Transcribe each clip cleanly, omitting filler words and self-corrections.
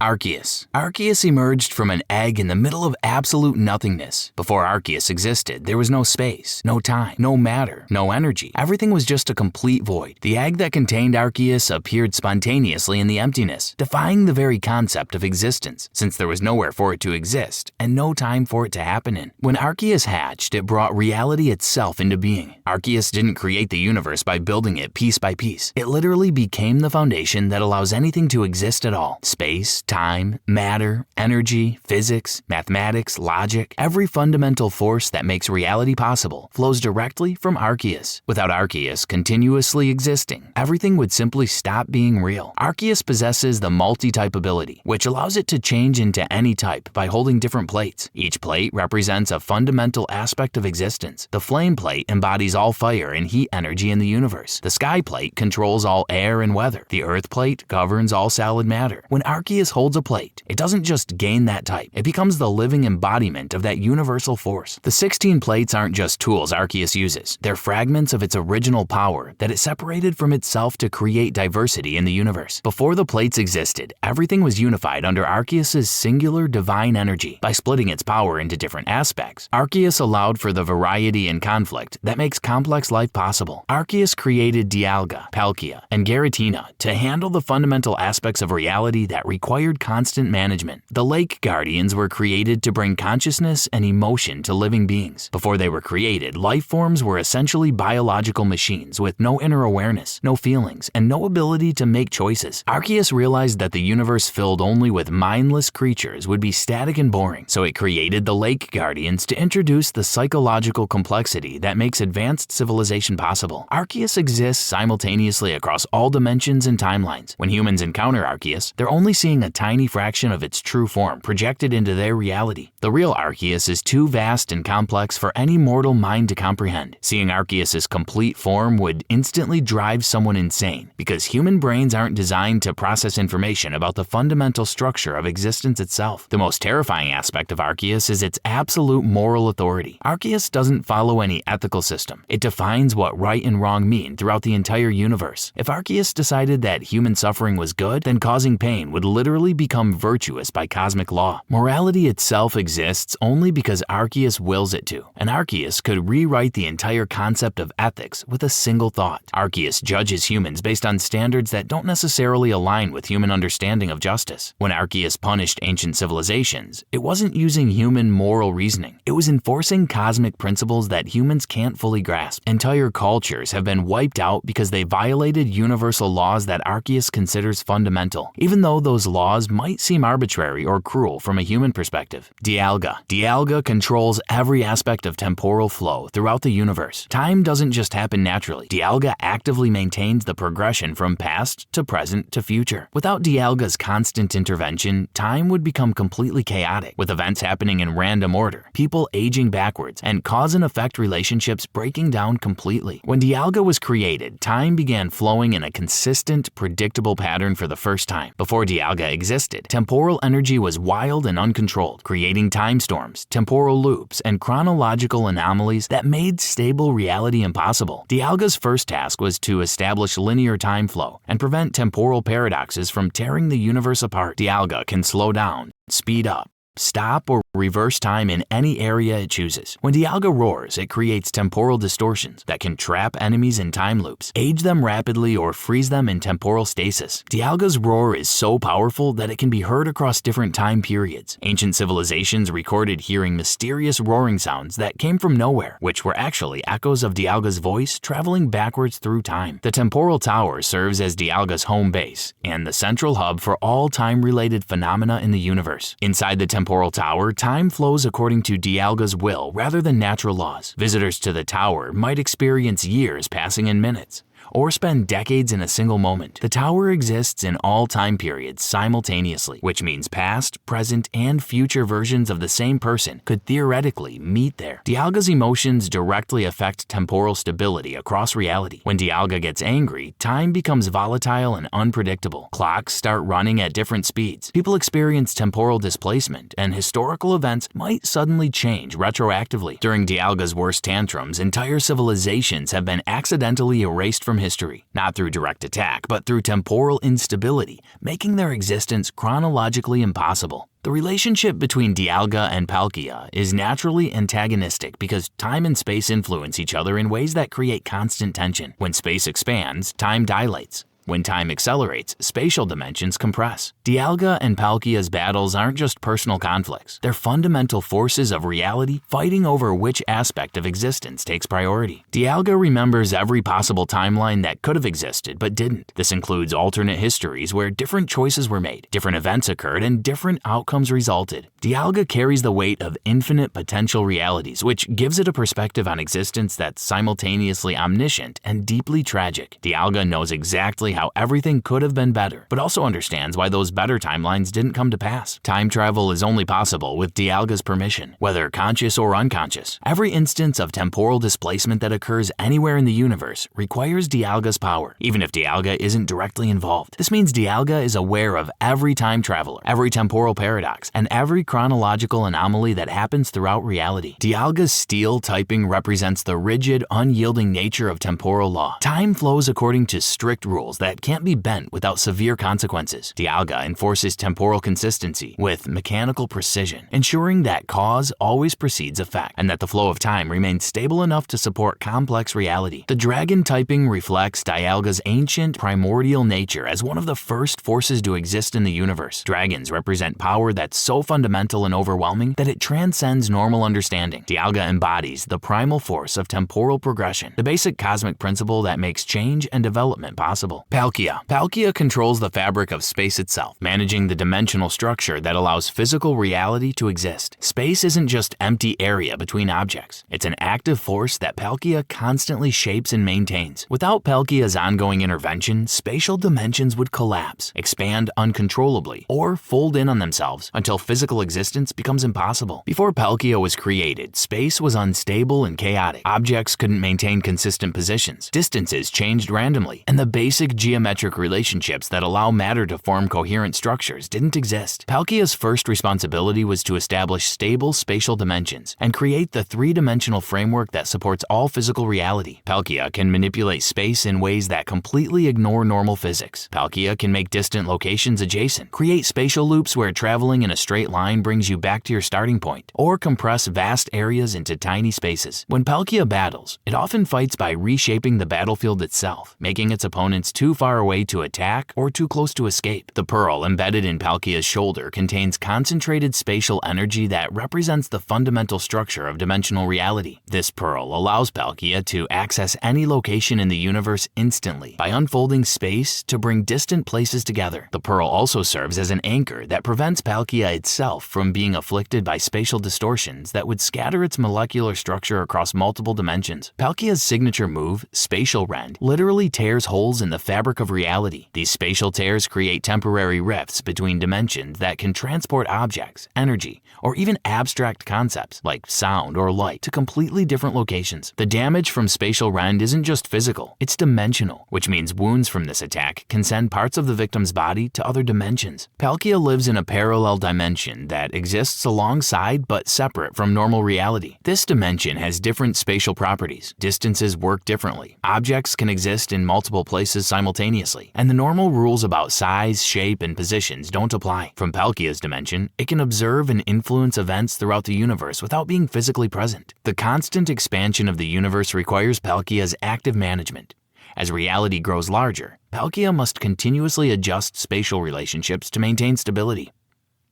Arceus. Arceus emerged from an egg in the middle of absolute nothingness. Before Arceus existed, there was no space, no time, no matter, no energy. Everything was just a complete void. The egg that contained Arceus appeared spontaneously in the emptiness, defying the very concept of existence, since there was nowhere for it to exist and no time for it to happen in. When Arceus hatched, it brought reality itself into being. Arceus didn't create the universe by building it piece by piece. It literally became the foundation that allows anything to exist at all. Space, time, matter, energy, physics, mathematics, logic, every fundamental force that makes reality possible flows directly from Arceus. Without Arceus continuously existing, everything would simply stop being real. Arceus possesses the multi-type ability, which allows it to change into any type by holding different plates. Each plate represents a fundamental aspect of existence. The flame plate embodies all fire and heat energy in the universe. The sky plate controls all air and weather. The earth plate governs all solid matter. When Arceus holds a plate, it doesn't just gain that type, it becomes the living embodiment of that universal force. The 16 plates aren't just tools Arceus uses, they're fragments of its original power that it separated from itself to create diversity in the universe. Before the plates existed, everything was unified under Arceus's singular divine energy. By splitting its power into different aspects, Arceus allowed for the variety and conflict that makes complex life possible. Arceus created Dialga, Palkia, and Giratina to handle the fundamental aspects of reality that required constant management. The Lake Guardians were created to bring consciousness and emotion to living beings. Before they were created, life forms were essentially biological machines with no inner awareness, no feelings, and no ability to make choices. Arceus realized that the universe filled only with mindless creatures would be static and boring, so it created the Lake Guardians to introduce the psychological complexity that makes advanced civilization possible. Arceus exists simultaneously across all dimensions and timelines. When humans encounter Arceus, they're only seeing a tiny fraction of its true form projected into their reality. The real Arceus is too vast and complex for any mortal mind to comprehend. Seeing Arceus's complete form would instantly drive someone insane, because human brains aren't designed to process information about the fundamental structure of existence itself. The most terrifying aspect of Arceus is its absolute moral authority. Arceus doesn't follow any ethical system. It defines what right and wrong mean throughout the entire universe. If Arceus decided that human suffering was good, then causing pain would literally become virtuous by cosmic law. Morality itself exists only because Arceus wills it to, and Arceus could rewrite the entire concept of ethics with a single thought. Arceus judges humans based on standards that don't necessarily align with human understanding of justice. When Arceus punished ancient civilizations, it wasn't using human moral reasoning. It was enforcing cosmic principles that humans can't fully grasp. Entire cultures have been wiped out because they violated universal laws that Arceus considers fundamental, even though those laws might seem arbitrary or cruel from a human perspective. Dialga. Dialga controls every aspect of temporal flow throughout the universe. Time doesn't just happen naturally. Dialga actively maintains the progression from past to present to future. Without Dialga's constant intervention, time would become completely chaotic, with events happening in random order, people aging backwards, and cause and effect relationships breaking down completely. When Dialga was created, time began flowing in a consistent, predictable pattern for the first time. Before Dialga existed, temporal energy was wild and uncontrolled, creating time storms, temporal loops, and chronological anomalies that made stable reality impossible. Dialga's first task was to establish linear time flow and prevent temporal paradoxes from tearing the universe apart. Dialga can slow down, speed up, stop, or reverse time in any area it chooses. When Dialga roars, it creates temporal distortions that can trap enemies in time loops, age them rapidly, or freeze them in temporal stasis. Dialga's roar is so powerful that it can be heard across different time periods. Ancient civilizations recorded hearing mysterious roaring sounds that came from nowhere, which were actually echoes of Dialga's voice traveling backwards through time. The temporal tower serves as Dialga's home base and the central hub for all time-related phenomena in the universe. Inside the temporal tower, time flows according to Dialga's will rather than natural laws. Visitors to the tower might experience years passing in minutes, or spend decades in a single moment. The tower exists in all time periods simultaneously, which means past, present, and future versions of the same person could theoretically meet there. Dialga's emotions directly affect temporal stability across reality. When Dialga gets angry, time becomes volatile and unpredictable. Clocks start running at different speeds. People experience temporal displacement, and historical events might suddenly change retroactively. During Dialga's worst tantrums, entire civilizations have been accidentally erased from history, not through direct attack, but through temporal instability, making their existence chronologically impossible. The relationship between Dialga and Palkia is naturally antagonistic because time and space influence each other in ways that create constant tension. When space expands, time dilates. When time accelerates, spatial dimensions compress. Dialga and Palkia's battles aren't just personal conflicts. They're fundamental forces of reality fighting over which aspect of existence takes priority. Dialga remembers every possible timeline that could have existed but didn't. This includes alternate histories where different choices were made, different events occurred, and different outcomes resulted. Dialga carries the weight of infinite potential realities, which gives it a perspective on existence that's simultaneously omniscient and deeply tragic. Dialga knows exactly how everything could have been better, but also understands why those better timelines didn't come to pass. Time travel is only possible with Dialga's permission, whether conscious or unconscious. Every instance of temporal displacement that occurs anywhere in the universe requires Dialga's power, even if Dialga isn't directly involved. This means Dialga is aware of every time traveler, every temporal paradox, and every chronological anomaly that happens throughout reality. Dialga's steel typing represents the rigid, unyielding nature of temporal law. Time flows according to strict rules that can't be bent without severe consequences. Dialga enforces temporal consistency with mechanical precision, ensuring that cause always precedes effect and that the flow of time remains stable enough to support complex reality. The dragon typing reflects Dialga's ancient, primordial nature as one of the first forces to exist in the universe. Dragons represent power that's so fundamental and overwhelming that it transcends normal understanding. Dialga embodies the primal force of temporal progression, the basic cosmic principle that makes change and development possible. Palkia. Palkia controls the fabric of space itself, managing the dimensional structure that allows physical reality to exist. Space isn't just empty area between objects. It's an active force that Palkia constantly shapes and maintains. Without Palkia's ongoing intervention, spatial dimensions would collapse, expand uncontrollably, or fold in on themselves until physical existence becomes impossible. Before Palkia was created, space was unstable and chaotic. Objects couldn't maintain consistent positions. Distances changed randomly, and the basic geometric relationships that allow matter to form coherent structures didn't exist. Palkia's first responsibility was to establish stable spatial dimensions and create the three-dimensional framework that supports all physical reality. Palkia can manipulate space in ways that completely ignore normal physics. Palkia can make distant locations adjacent, create spatial loops where traveling in a straight line brings you back to your starting point, or compress vast areas into tiny spaces. When Palkia battles, it often fights by reshaping the battlefield itself, making its opponents too far away to attack or too close to escape. The pearl embedded in Palkia's shoulder contains concentrated spatial energy that represents the fundamental structure of dimensional reality. This pearl allows Palkia to access any location in the universe instantly by unfolding space to bring distant places together. The pearl also serves as an anchor that prevents Palkia itself from being afflicted by spatial distortions that would scatter its molecular structure across multiple dimensions. Palkia's signature move, Spatial Rend, literally tears holes in the fabric of reality. These spatial tears create temporary rifts between dimensions that can transport objects, energy, or even abstract concepts like sound or light to completely different locations. The damage from Spatial Rend isn't just physical, it's dimensional, which means wounds from this attack can send parts of the victim's body to other dimensions. Palkia lives in a parallel dimension that exists alongside but separate from normal reality. This dimension has different spatial properties. Distances work differently. Objects can exist in multiple places simultaneously, and the normal rules about size, shape, and positions don't apply. From Palkia's dimension, it can observe and influence events throughout the universe without being physically present. The constant expansion of the universe requires Palkia's active management. As reality grows larger, Palkia must continuously adjust spatial relationships to maintain stability.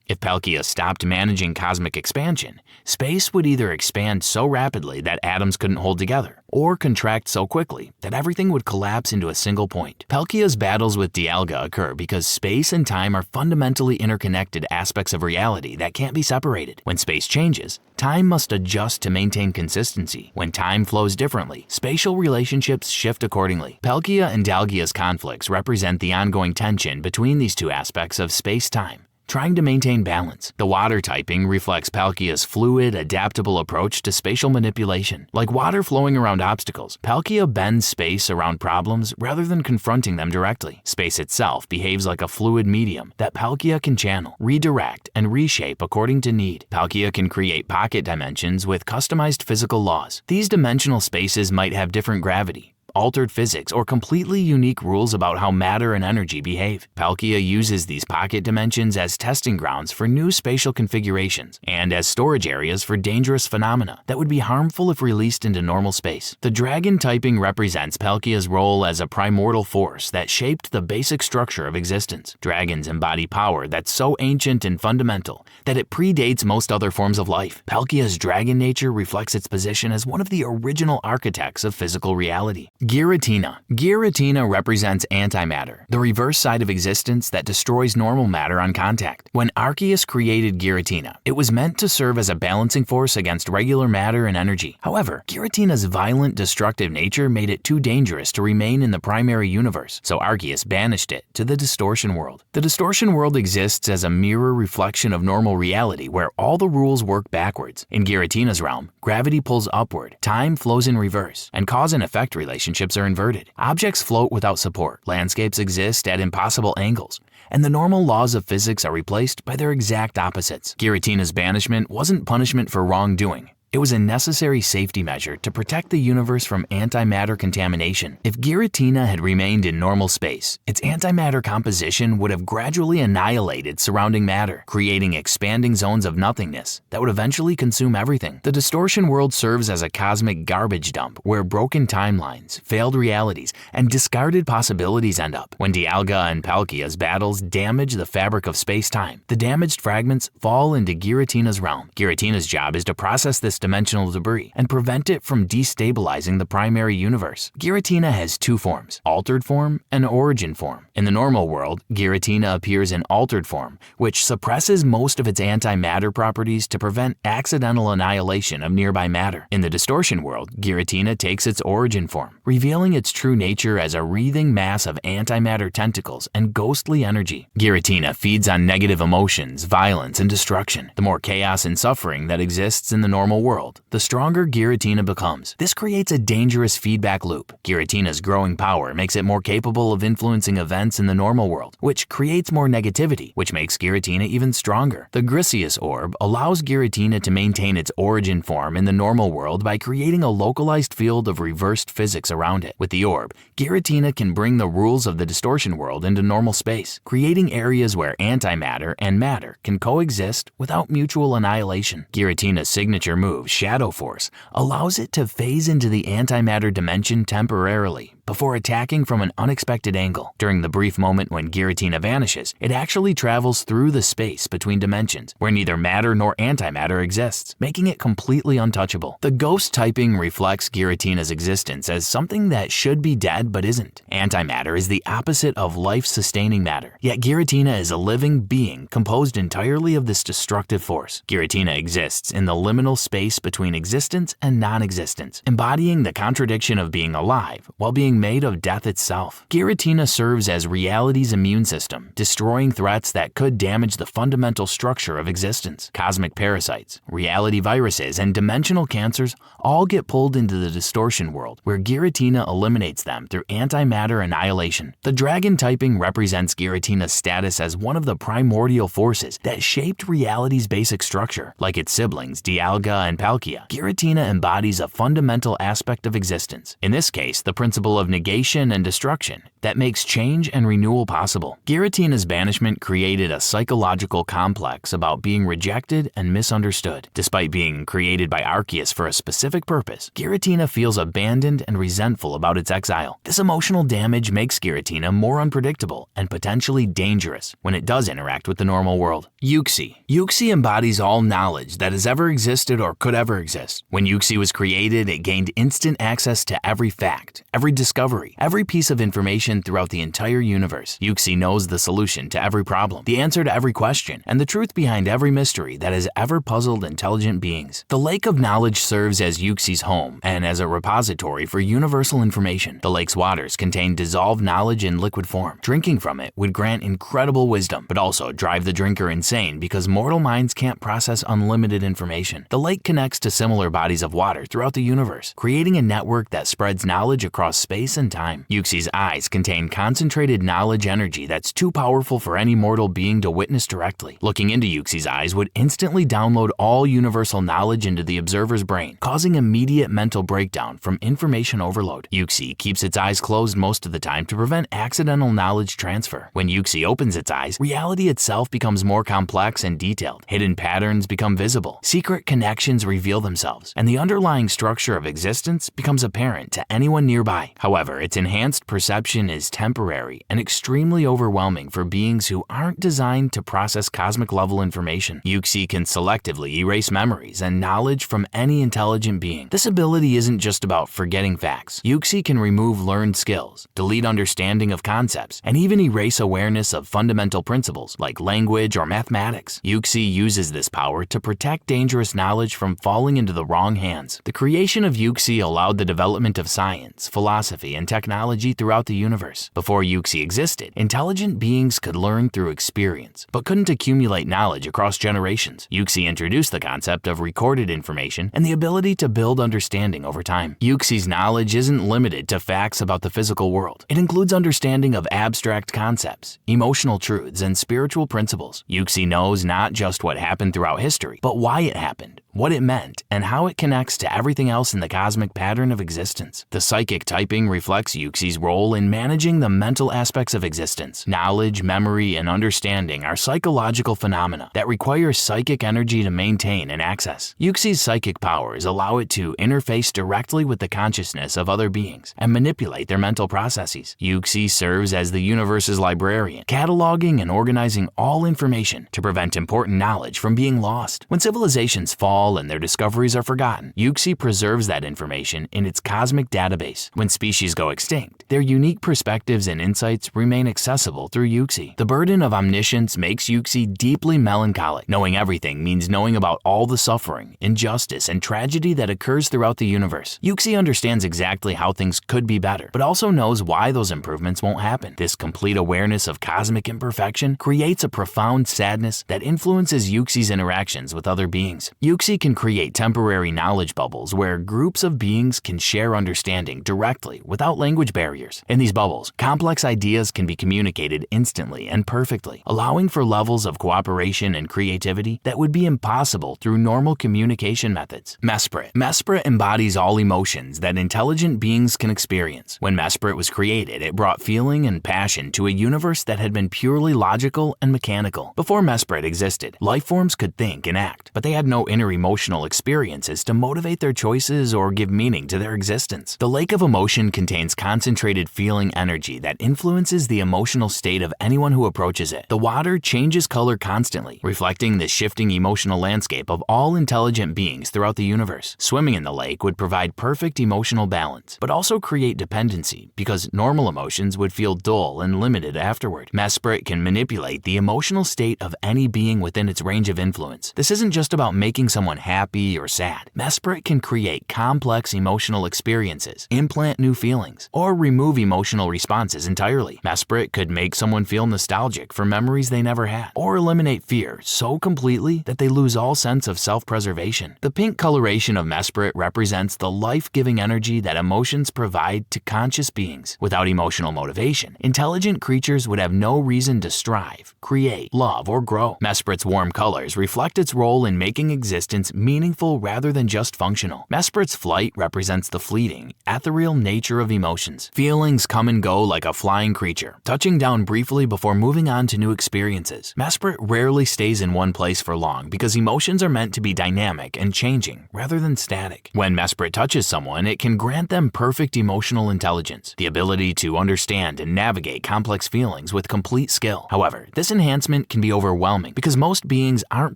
If Palkia stopped managing cosmic expansion, space would either expand so rapidly that atoms couldn't hold together, or contract so quickly that everything would collapse into a single point. Palkia's battles with Dialga occur because space and time are fundamentally interconnected aspects of reality that can't be separated. When space changes, time must adjust to maintain consistency. When time flows differently, spatial relationships shift accordingly. Palkia and Dialga's conflicts represent the ongoing tension between these two aspects of space-time, trying to maintain balance. The water typing reflects Palkia's fluid, adaptable approach to spatial manipulation. Like water flowing around obstacles, Palkia bends space around problems rather than confronting them directly. Space itself behaves like a fluid medium that Palkia can channel, redirect, and reshape according to need. Palkia can create pocket dimensions with customized physical laws. These dimensional spaces might have different gravity, altered physics or completely unique rules about how matter and energy behave. Palkia uses these pocket dimensions as testing grounds for new spatial configurations and as storage areas for dangerous phenomena that would be harmful if released into normal space. The dragon typing represents Palkia's role as a primordial force that shaped the basic structure of existence. Dragons embody power that's so ancient and fundamental that it predates most other forms of life. Palkia's dragon nature reflects its position as one of the original architects of physical reality. Giratina. Giratina represents antimatter, the reverse side of existence that destroys normal matter on contact. When Arceus created Giratina, it was meant to serve as a balancing force against regular matter and energy. However, Giratina's violent, destructive nature made it too dangerous to remain in the primary universe, so Arceus banished it to the distortion world. The distortion world exists as a mirror reflection of normal reality where all the rules work backwards. In Giratina's realm, gravity pulls upward, time flows in reverse, and cause and effect relationships are inverted. Objects float without support, landscapes exist at impossible angles, and the normal laws of physics are replaced by their exact opposites. Giratina's banishment wasn't punishment for wrongdoing. It was a necessary safety measure to protect the universe from antimatter contamination. If Giratina had remained in normal space, its antimatter composition would have gradually annihilated surrounding matter, creating expanding zones of nothingness that would eventually consume everything. The distortion world serves as a cosmic garbage dump where broken timelines, failed realities, and discarded possibilities end up. When Dialga and Palkia's battles damage the fabric of space-time, the damaged fragments fall into Giratina's realm. Giratina's job is to process this dimensional debris and prevent it from destabilizing the primary universe. Giratina has two forms, altered form and origin form. In the normal world, Giratina appears in altered form, which suppresses most of its antimatter properties to prevent accidental annihilation of nearby matter. In the distortion world, Giratina takes its origin form, revealing its true nature as a wreathing mass of antimatter tentacles and ghostly energy. Giratina feeds on negative emotions, violence, and destruction. The more chaos and suffering that exists in the normal world, the stronger Giratina becomes. This creates a dangerous feedback loop. Giratina's growing power makes it more capable of influencing events in the normal world, which creates more negativity, which makes Giratina even stronger. The Griseus Orb allows Giratina to maintain its origin form in the normal world by creating a localized field of reversed physics around it. With the orb, Giratina can bring the rules of the distortion world into normal space, creating areas where antimatter and matter can coexist without mutual annihilation. Giratina's signature move, Shadow Force, allows it to phase into the antimatter dimension temporarily before attacking from an unexpected angle. During the brief moment when Giratina vanishes, it actually travels through the space between dimensions, where neither matter nor antimatter exists, making it completely untouchable. The ghost typing reflects Giratina's existence as something that should be dead but isn't. Antimatter is the opposite of life-sustaining matter, yet Giratina is a living being composed entirely of this destructive force. Giratina exists in the liminal space between existence and non-existence, embodying the contradiction of being alive while being made of death itself. Giratina serves as reality's immune system, destroying threats that could damage the fundamental structure of existence. Cosmic parasites, reality viruses, and dimensional cancers all get pulled into the distortion world, where Giratina eliminates them through antimatter annihilation. The dragon typing represents Giratina's status as one of the primordial forces that shaped reality's basic structure. Like its siblings, Dialga and Palkia, Giratina embodies a fundamental aspect of existence. In this case, the principle of negation and destruction that makes change and renewal possible. Giratina's banishment created a psychological complex about being rejected and misunderstood. Despite being created by Arceus for a specific purpose, Giratina feels abandoned and resentful about its exile. This emotional damage makes Giratina more unpredictable and potentially dangerous when it does interact with the normal world. Uxie. Uxie embodies all knowledge that has ever existed or could ever exist. When Uxie was created, it gained instant access to every fact, every discovery, every piece of information throughout the entire universe. Uxie knows the solution to every problem, the answer to every question, and the truth behind every mystery that has ever puzzled intelligent beings. The Lake of Knowledge serves as Uxie's home and as a repository for universal information. The lake's waters contain dissolved knowledge in liquid form. Drinking from it would grant incredible wisdom, but also drive the drinker insane because mortal minds can't process unlimited information. The lake connects to similar bodies of water throughout the universe, creating a network that spreads knowledge across space space and time. Uxie's eyes contain concentrated knowledge energy that's too powerful for any mortal being to witness directly. Looking into Uxie's eyes would instantly download all universal knowledge into the observer's brain, causing immediate mental breakdown from information overload. Uxie keeps its eyes closed most of the time to prevent accidental knowledge transfer. When Uxie opens its eyes, reality itself becomes more complex and detailed. Hidden patterns become visible, secret connections reveal themselves, and the underlying structure of existence becomes apparent to anyone nearby. However, its enhanced perception is temporary and extremely overwhelming for beings who aren't designed to process cosmic-level information. Uxie can selectively erase memories and knowledge from any intelligent being. This ability isn't just about forgetting facts. Uxie can remove learned skills, delete understanding of concepts, and even erase awareness of fundamental principles like language or mathematics. Uxie uses this power to protect dangerous knowledge from falling into the wrong hands. The creation of Uxie allowed the development of science, philosophy, and technology throughout the universe. Before Uxie existed, intelligent beings could learn through experience, but couldn't accumulate knowledge across generations. Uxie introduced the concept of recorded information and the ability to build understanding over time. Uxie's knowledge isn't limited to facts about the physical world. It includes understanding of abstract concepts, emotional truths, and spiritual principles. Uxie knows not just what happened throughout history, but why it happened, what it meant, and how it connects to everything else in the cosmic pattern of existence. The psychic typing reflects Uxie's role in managing the mental aspects of existence. Knowledge, memory, and understanding are psychological phenomena that require psychic energy to maintain and access. Uxie's psychic powers allow it to interface directly with the consciousness of other beings and manipulate their mental processes. Uxie serves as the universe's librarian, cataloging and organizing all information to prevent important knowledge from being lost. When civilizations fall and their discoveries are forgotten, Uxie preserves that information in its cosmic database. When species go extinct, their unique perspectives and insights remain accessible through Uxie. The burden of omniscience makes Uxie deeply melancholic. Knowing everything means knowing about all the suffering, injustice, and tragedy that occurs throughout the universe. Uxie understands exactly how things could be better, but also knows why those improvements won't happen. This complete awareness of cosmic imperfection creates a profound sadness that influences Uxie's interactions with other beings. Uxie can create temporary knowledge bubbles where groups of beings can share understanding directly without language barriers. In these bubbles, complex ideas can be communicated instantly and perfectly, allowing for levels of cooperation and creativity that would be impossible through normal communication methods. Mesprit. Mesprit embodies all emotions that intelligent beings can experience. When Mesprit was created, it brought feeling and passion to a universe that had been purely logical and mechanical. Before Mesprit existed, life forms could think and act, but they had no inner emotional experiences to motivate their choices or give meaning to their existence. The lake of emotion contains concentrated feeling energy that influences the emotional state of anyone who approaches it. The water changes color constantly, reflecting the shifting emotional landscape of all intelligent beings throughout the universe. Swimming in the lake would provide perfect emotional balance, but also create dependency because normal emotions would feel dull and limited afterward. Mesprit can manipulate the emotional state of any being within its range of influence. This isn't just about making someone happy or sad. Mesprit can create complex emotional experiences, implant new feelings, or remove emotional responses entirely. Mesprit could make someone feel nostalgic for memories they never had, or eliminate fear so completely that they lose all sense of self-preservation. The pink coloration of Mesprit represents the life-giving energy that emotions provide to conscious beings. Without emotional motivation, intelligent creatures would have no reason to strive, create, love, or grow. Mesprit's warm colors reflect its role in making existence meaningful rather than just functional. Mesprit's flight represents the fleeting, ethereal nature of emotions. Feelings come and go like a flying creature, touching down briefly before moving on to new experiences. Mesprit rarely stays in one place for long because emotions are meant to be dynamic and changing rather than static. When Mesprit touches someone, it can grant them perfect emotional intelligence, the ability to understand and navigate complex feelings with complete skill. However, this enhancement can be overwhelming because most beings aren't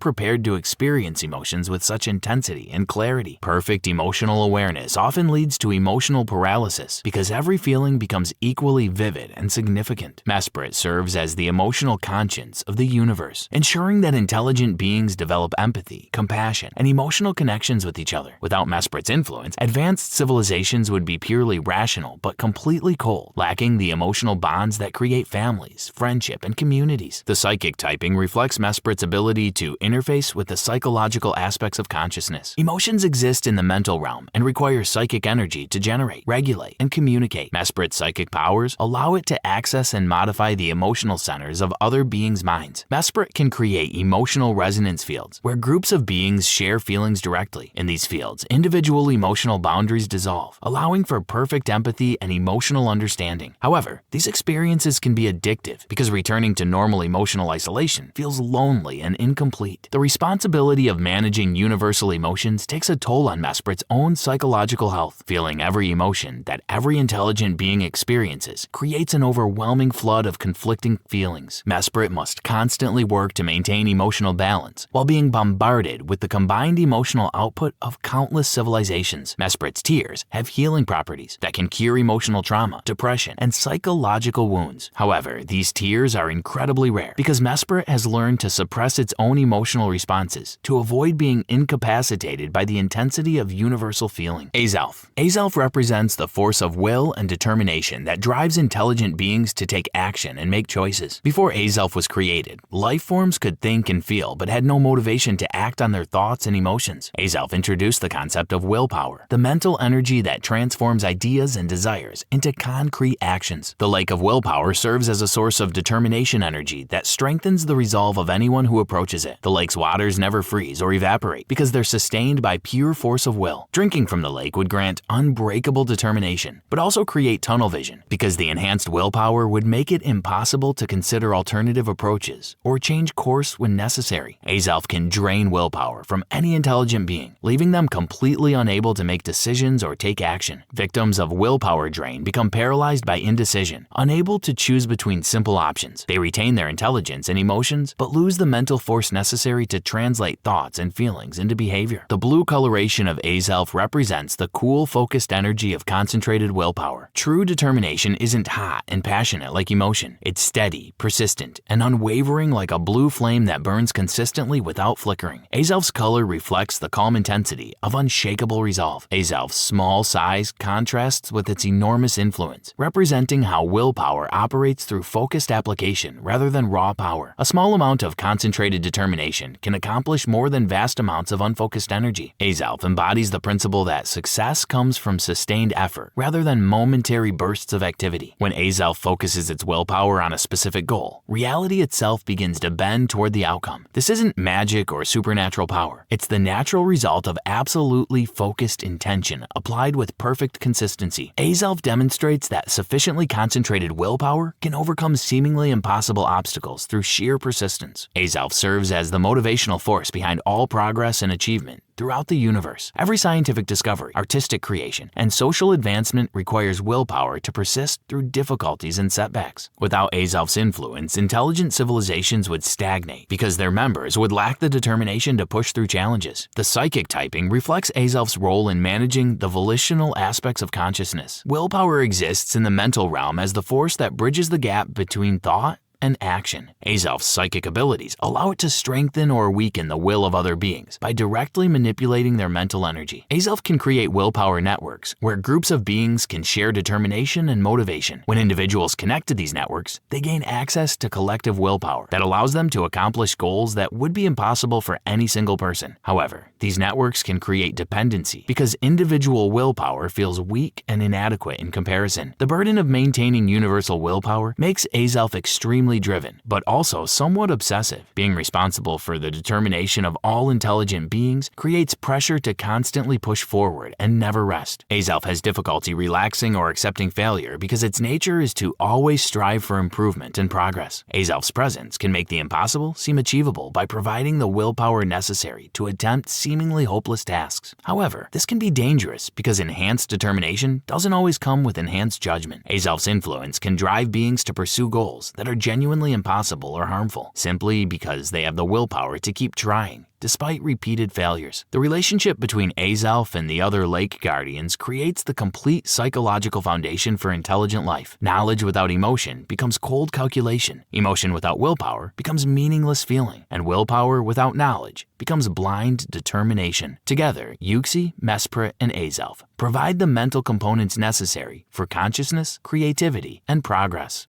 prepared to experience emotions with such intensity and clarity. Perfect emotional awareness often leads to emotional paralysis because every feeling becomes equally vivid and significant. Mesprit serves as the emotional conscience of the universe, ensuring that intelligent beings develop empathy, compassion, and emotional connections with each other. Without Mesprit's influence, advanced civilizations would be purely rational but completely cold, lacking the emotional bonds that create families, friendship, and communities. The psychic typing reflects Mesprit's ability to interface with the psychological aspects aspects of consciousness. Emotions exist in the mental realm and require psychic energy to generate, regulate, and communicate. Mesprit's psychic powers allow it to access and modify the emotional centers of other beings' minds. Mesprit can create emotional resonance fields where groups of beings share feelings directly. In these fields, individual emotional boundaries dissolve, allowing for perfect empathy and emotional understanding. However, these experiences can be addictive because returning to normal emotional isolation feels lonely and incomplete. The responsibility of managing universal emotions takes a toll on Mesprit's own psychological health. Feeling every emotion that every intelligent being experiences creates an overwhelming flood of conflicting feelings. Mesprit must constantly work to maintain emotional balance while being bombarded with the combined emotional output of countless civilizations. Mesprit's tears have healing properties that can cure emotional trauma, depression, and psychological wounds. However, these tears are incredibly rare because Mesprit has learned to suppress its own emotional responses to avoid being incapacitated by the intensity of universal feeling. Azelf. Azelf represents the force of will and determination that drives intelligent beings to take action and make choices. Before Azelf was created, life forms could think and feel but had no motivation to act on their thoughts and emotions. Azelf introduced the concept of willpower, the mental energy that transforms ideas and desires into concrete actions. The lake of willpower serves as a source of determination energy that strengthens the resolve of anyone who approaches it. The lake's waters never freeze or evaporate because they're sustained by pure force of will. Drinking from the lake would grant unbreakable determination, but also create tunnel vision because the enhanced willpower would make it impossible to consider alternative approaches or change course when necessary. Azelf can drain willpower from any intelligent being, leaving them completely unable to make decisions or take action. Victims of willpower drain become paralyzed by indecision, unable to choose between simple options. They retain their intelligence and emotions, but lose the mental force necessary to translate thoughts and feelings into behavior. The blue coloration of Azelf represents the cool, focused energy of concentrated willpower. True determination isn't hot and passionate like emotion. It's steady, persistent, and unwavering like a blue flame that burns consistently without flickering. Azelf's color reflects the calm intensity of unshakable resolve. Azelf's small size contrasts with its enormous influence, representing how willpower operates through focused application rather than raw power. A small amount of concentrated determination can accomplish more than vast amounts of unfocused energy. Azelf embodies the principle that success comes from sustained effort rather than momentary bursts of activity. When Azelf focuses its willpower on a specific goal, reality itself begins to bend toward the outcome. This isn't magic or supernatural power. It's the natural result of absolutely focused intention applied with perfect consistency. Azelf demonstrates that sufficiently concentrated willpower can overcome seemingly impossible obstacles through sheer persistence. Azelf serves as the motivational force behind all progress and achievement throughout the universe. Every scientific discovery, artistic creation, and social advancement requires willpower to persist through difficulties and setbacks. Without Azelf's influence, intelligent civilizations would stagnate because their members would lack the determination to push through challenges. The psychic typing reflects Azelf's role in managing the volitional aspects of consciousness. Willpower exists in the mental realm as the force that bridges the gap between thought and action. Azelf's psychic abilities allow it to strengthen or weaken the will of other beings by directly manipulating their mental energy. Azelf can create willpower networks where groups of beings can share determination and motivation. When individuals connect to these networks, they gain access to collective willpower that allows them to accomplish goals that would be impossible for any single person. However, these networks can create dependency because individual willpower feels weak and inadequate in comparison. The burden of maintaining universal willpower makes Azelf extremely driven, but also somewhat obsessive. Being responsible for the determination of all intelligent beings creates pressure to constantly push forward and never rest. Azelf has difficulty relaxing or accepting failure because its nature is to always strive for improvement and progress. Azelf's presence can make the impossible seem achievable by providing the willpower necessary to attempt seemingly hopeless tasks. However, this can be dangerous because enhanced determination doesn't always come with enhanced judgment. Azelf's influence can drive beings to pursue goals that are genuinely impossible or harmful, simply because they have the willpower to keep trying, despite repeated failures. The relationship between Azelf and the other lake guardians creates the complete psychological foundation for intelligent life. Knowledge without emotion becomes cold calculation. Emotion without willpower becomes meaningless feeling. And willpower without knowledge becomes blind determination. Together, Uxie, Mesprit, and Azelf provide the mental components necessary for consciousness, creativity, and progress.